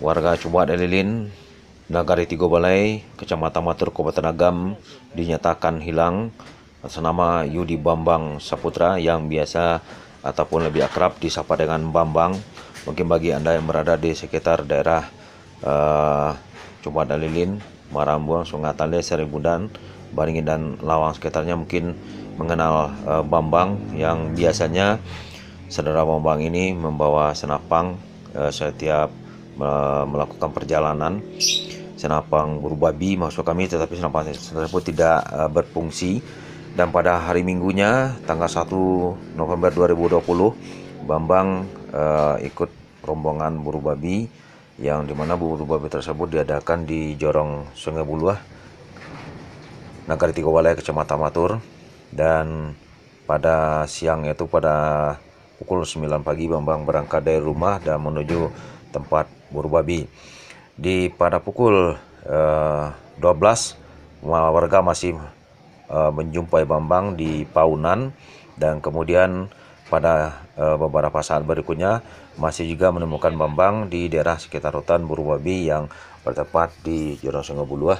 warga Cubak Lilin, Nagari Tigo Balai, Kecamatan Matur, Kabupaten Agam dinyatakan hilang atas nama Yudi Bambang Saputra yang biasa ataupun lebih akrab disapa dengan Bambang. Mungkin bagi Anda yang berada di sekitar daerah Cubak Lilin, Marambung, Sungai Tale, Seribudan, Baringin dan Lawang sekitarnya mungkin mengenal Bambang yang biasanya saudara Bambang ini membawa senapang setiap melakukan perjalanan. Senapang buru babi maksud kami, tetapi senapang tersebut tidak berfungsi. Dan pada hari Minggunya tanggal 1 November 2020 Bambang ikut rombongan buru babi yang dimana buru babi tersebut diadakan di Jorong Sungai Buluah, Nagari Tigo Balai, Kecamatan Matur. Dan pada siang itu pada pukul 9 pagi Bambang berangkat dari rumah dan menuju tempat buru babi. Pada pukul 12 warga masih menjumpai Bambang di Paunan, dan kemudian pada beberapa saat berikutnya masih juga menemukan Bambang di daerah sekitar hutan buru babi yang bertempat di Jorong Sungai Buluah,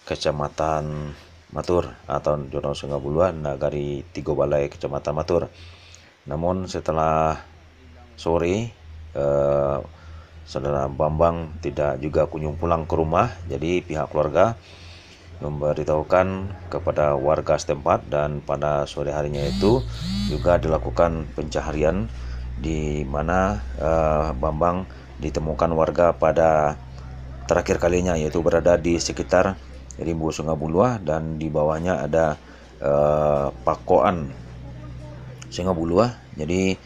Kecamatan Matur, atau Jorong Sungai Buluah, Nagari Tigo Balai, Kecamatan Matur. Namun setelah sore saudara Bambang tidak juga kunjung pulang ke rumah, jadi pihak keluarga memberitahukan kepada warga setempat, dan pada sore harinya itu juga dilakukan pencaharian di mana Bambang ditemukan warga pada terakhir kalinya, yaitu berada di sekitar rimbu Sungai Buluah, dan di bawahnya ada pakoan Sungai Buluah. Jadi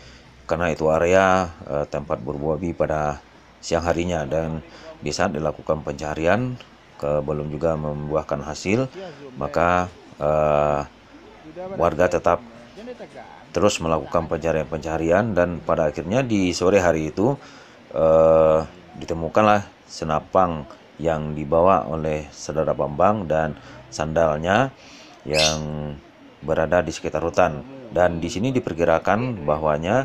karena itu area tempat buru babi pada siang harinya, dan di saat dilakukan pencarian belum juga membuahkan hasil, maka warga tetap terus melakukan pencarian, dan pada akhirnya di sore hari itu ditemukanlah senapang yang dibawa oleh saudara Bambang dan sandalnya yang berada di sekitar hutan. Dan di sini diperkirakan bahwanya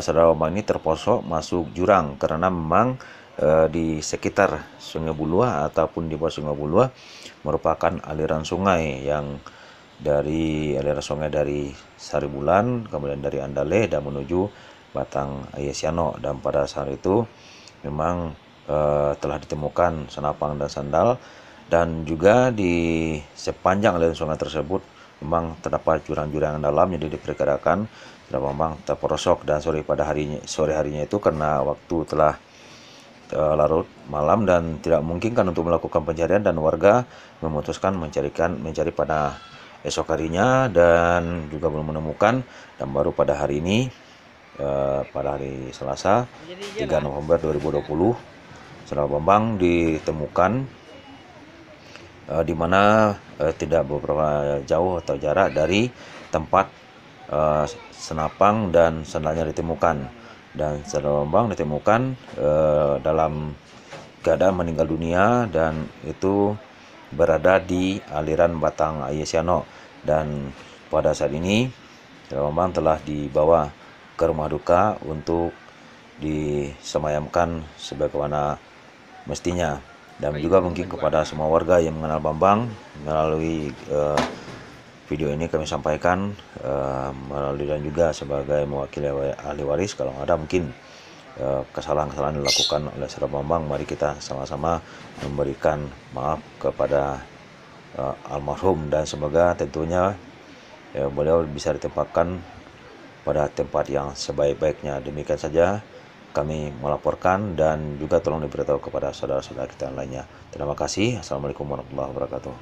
saudara Bambang ini terposok masuk jurang, karena memang di sekitar Sungai Buluah ataupun di bawah Sungai Buluah merupakan aliran sungai yang dari Saribulan, kemudian dari Andale dan menuju Batang Ayesiano. Dan pada saat itu memang telah ditemukan senapang dan sandal, dan juga di sepanjang aliran sungai tersebut memang terdapat jurang-jurang dalam, jadi diperkirakan Bambang terperosok. Dan sore harinya itu karena waktu telah larut malam dan tidak memungkinkan untuk melakukan pencarian, dan warga memutuskan mencari pada esok harinya dan juga belum menemukan. Dan baru pada hari ini pada hari Selasa 3 November 2020 saudara Bambang ditemukan di mana tidak beberapa jauh atau jarak dari tempat senapang dan sandalnya ditemukan. Dan saudara Bambang ditemukan dalam keadaan meninggal dunia, dan itu berada di aliran Batang Ayesiano. Dan pada saat ini saudara Bambang telah dibawa ke rumah duka untuk disemayamkan sebagaimana mestinya. Dan juga mungkin kepada semua warga yang mengenal Bambang, melalui video ini kami sampaikan melalui dan juga sebagai mewakili ahli waris, kalau ada mungkin kesalahan-kesalahan dilakukan oleh saudara Bambang, mari kita sama-sama memberikan maaf kepada almarhum, dan semoga tentunya beliau bisa ditempatkan pada tempat yang sebaik-baiknya. Demikian saja kami melaporkan, dan juga tolong diberitahu kepada saudara-saudara kita yang lainnya. Terima kasih. Assalamualaikum warahmatullahi wabarakatuh.